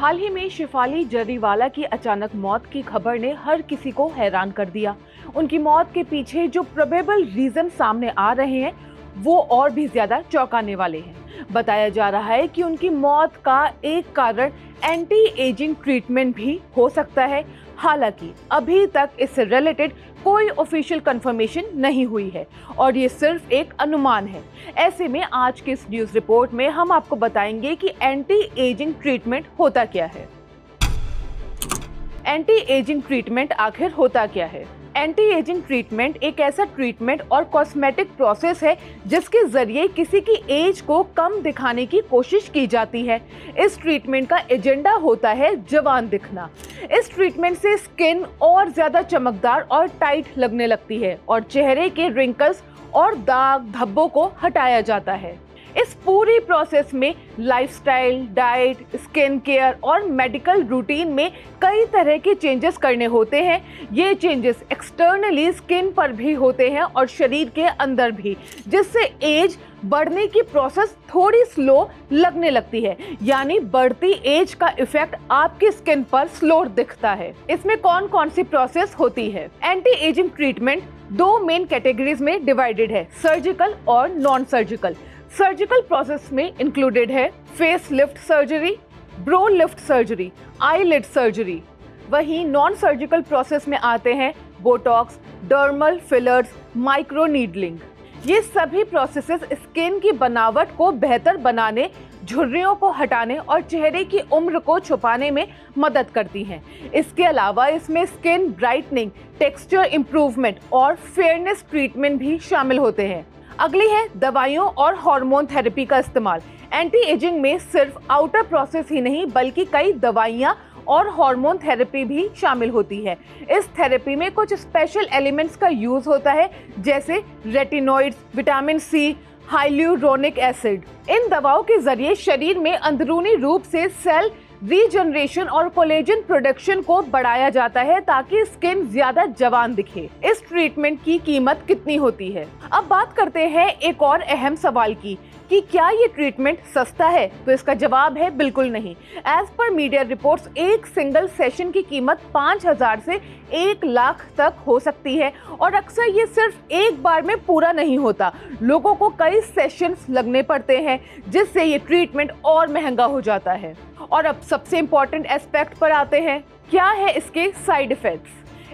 हाल ही में शेफाली जरीवाला की अचानक मौत की खबर ने हर किसी को हैरान कर दिया। उनकी मौत के पीछे जो प्रोबेबल रीजन सामने आ रहे हैं वो और भी ज्यादा चौंकाने वाले हैं। बताया जा रहा है कि उनकी मौत का एक कारण एंटी एजिंग ट्रीटमेंट भी हो सकता है। हालांकि अभी तक इससे रिलेटेड कोई ऑफिशियल कंफर्मेशन नहीं हुई है और ये सिर्फ एक अनुमान है। ऐसे में आज की इस न्यूज़ रिपोर्ट में हम आपको बताएंगे कि एंटी एजिंग ट्रीटमेंट होता क्या है। एंटी एजिंग ट्रीटमेंट आखिर होता क्या है? एंटी एजिंग ट्रीटमेंट एक ऐसा ट्रीटमेंट और कॉस्मेटिक प्रोसेस है जिसके जरिए किसी की एज को कम दिखाने की कोशिश की जाती है। इस ट्रीटमेंट का एजेंडा होता है जवान दिखना। इस ट्रीटमेंट से स्किन और ज्यादा चमकदार और टाइट लगने लगती है और चेहरे के रिंकल्स और दाग धब्बों को हटाया जाता है। इस पूरी प्रोसेस में लाइफस्टाइल, डाइट, स्किन केयर और मेडिकल रूटीन में कई तरह के चेंजेस करने होते हैं। ये चेंजेस एक्सटर्नली स्किन पर भी होते हैं और शरीर के अंदर भी, जिससे एज बढ़ने की प्रोसेस थोड़ी स्लो लगने लगती है। यानी बढ़ती एज का इफेक्ट आपकी स्किन पर स्लो दिखता है। इसमें कौन कौन सी प्रोसेस होती है? एंटी एजिंग ट्रीटमेंट दो मेन कैटेगरीज में डिवाइडेड है, सर्जिकल और नॉन सर्जिकल। सर्जिकल प्रोसेस में इंक्लूडेड है face lift surgery, bro lift surgery, eyelid surgery. वहीं नॉन सर्जिकल प्रोसेस में आते हैं Botox, dermal fillers, micro needling. ये सभी प्रोसेसेस स्किन की बनावट को बेहतर बनाने, झुर्रियों को हटाने और चेहरे की उम्र को छुपाने में मदद करती हैं। इसके अलावा इसमें स्किन ब्राइटनिंग, टेक्सचर इंप्रूवमेंट और फेयरनेस ट्रीटमेंट भी शामिल होते हैं। अगली है दवाइयों और हार्मोन थेरेपी का इस्तेमाल। एंटी एजिंग में सिर्फ आउटर प्रोसेस ही नहीं बल्कि कई दवाइयां और हार्मोन थेरेपी भी शामिल होती है। इस थेरेपी में कुछ स्पेशल एलिमेंट्स का यूज होता है जैसे retinoids, vitamin C, hyaluronic acid. इन दवाओं के जरिए शरीर में अंदरूनी रूप से सेल रीजनरेशन और कोलेजन प्रोडक्शन को बढ़ाया जाता है ताकि स्किन ज्यादा जवान दिखे। इस ट्रीटमेंट की कीमत कितनी होती है? अब बात करते हैं एक और अहम सवाल की कि क्या ये ट्रीटमेंट सस्ता है? तो इसका जवाब है बिल्कुल नहीं। एज पर मीडिया रिपोर्ट्स एक सिंगल सेशन की कीमत 5,000 से 1 लाख तक हो सकती है और अक्सर ये सिर्फ एक बार में पूरा नहीं होता। लोगों को कई सेशंस लगने पड़ते हैं जिससे ये ट्रीटमेंट और महंगा हो जाता है। और अब सबसे इम्पोर्टेंट एस्पेक्ट पर आते हैं, क्या है इसके साइड इफेक्ट्स?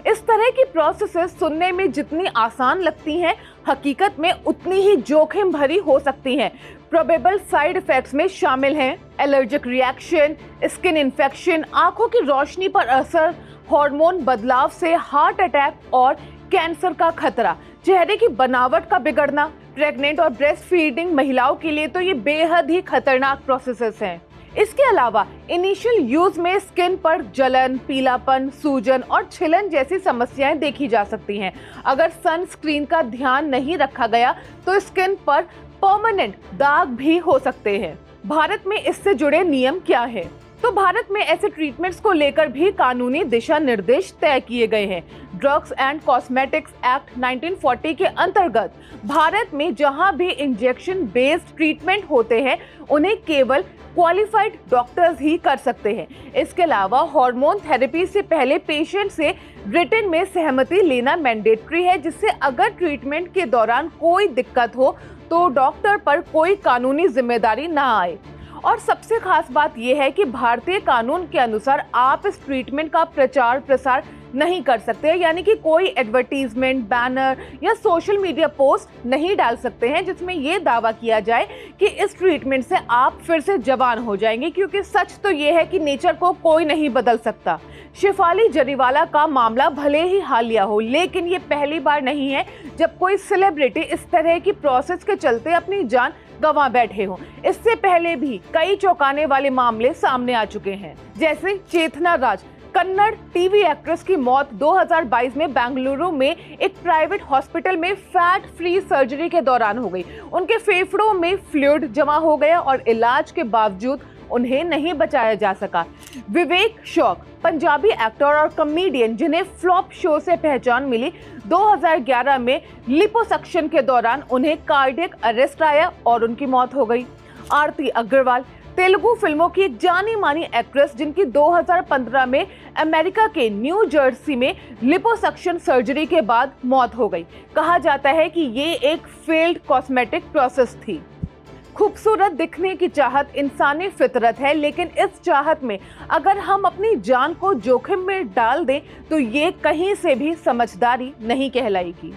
इस तरह की प्रोसेसेस सुनने में जितनी आसान लगती हैं, हकीकत में उतनी ही जोखिम भरी हो सकती हैं। प्रोबेबल साइड इफेक्ट्स में शामिल हैं एलर्जिक रिएक्शन, स्किन इन्फेक्शन, आंखों की रोशनी पर असर, हार्मोन बदलाव से हार्ट अटैक और कैंसर का खतरा, चेहरे की बनावट का बिगड़ना। प्रेग्नेंट और ब्रेस्ट फीडिंग महिलाओं के लिए तो ये बेहद ही खतरनाक प्रोसेसेस हैं। इसके अलावा इनिशियल यूज में स्किन पर जलन, पीलापन, सूजन और छिलन जैसी समस्याएं देखी जा सकती हैं। अगर सनस्क्रीन का ध्यान नहीं रखा गया तो स्किन पर परमानेंट दाग भी हो सकते हैं। भारत में इससे जुड़े नियम क्या है? तो भारत में ऐसे ट्रीटमेंट्स को लेकर भी कानूनी दिशा निर्देश तय किए गए हैं। ड्रग्स एंड कॉस्मेटिक्स एक्ट 1940 के अंतर्गत भारत में जहां भी इंजेक्शन बेस्ड ट्रीटमेंट होते हैं उन्हें केवल क्वालिफाइड डॉक्टर्स ही कर सकते हैं। इसके अलावा हार्मोन थेरेपी से पहले पेशेंट से रिटन में सहमति लेना मैंडेटरी है, जिससे अगर ट्रीटमेंट के दौरान कोई दिक्कत हो तो डॉक्टर पर कोई कानूनी जिम्मेदारी ना आए। और सबसे खास बात यह है कि भारतीय कानून के अनुसार आप इस ट्रीटमेंट का प्रचार प्रसार नहीं कर सकते, यानी कि कोई एडवर्टीजमेंट, बैनर या सोशल मीडिया पोस्ट नहीं डाल सकते हैं जिसमें ये दावा किया जाए कि इस ट्रीटमेंट से आप फिर से जवान हो जाएंगे, क्योंकि सच तो ये है कि नेचर को कोई नहीं बदल सकता। शेफाली जरीवाला का मामला भले ही हालिया हो, लेकिन ये पहली बार नहीं है जब कोई सेलिब्रिटी इस तरह की प्रोसेस के चलते अपनी जान गंवा बैठे हों। इससे पहले भी कई चौंकाने वाले मामले सामने आ चुके हैं, जैसे चेतना राज, कन्नड़ टीवी एक्ट्रेस की मौत 2022 में बेंगलुरु में एक प्राइवेट हॉस्पिटल में फैट फ्री सर्जरी के दौरान हो गई। उनके फेफड़ों में फ्लूइड जमा हो गया और इलाज के बावजूद उन्हें नहीं बचाया जा सका। विवेक शौक, पंजाबी एक्टर और कॉमेडियन जिन्हें फ्लॉप शो से पहचान मिली, 2011 में लिपोसक्शन के दौरान उन्हें कार्डियक अरेस्ट आया और उनकी मौत हो गई। आरती अग्रवाल, तेलुगु फिल्मों की एक जानी मानी एक्ट्रेस जिनकी 2015 में अमेरिका के न्यू जर्सी में लिपोसक्शन सर्जरी के बाद मौत हो गई। कहा जाता है कि ये एक फेल्ड कॉस्मेटिक प्रोसेस थी। खूबसूरत दिखने की चाहत इंसानी फितरत है, लेकिन इस चाहत में अगर हम अपनी जान को जोखिम में डाल दें तो ये कहीं से भी समझदारी नहीं कहलाएगी।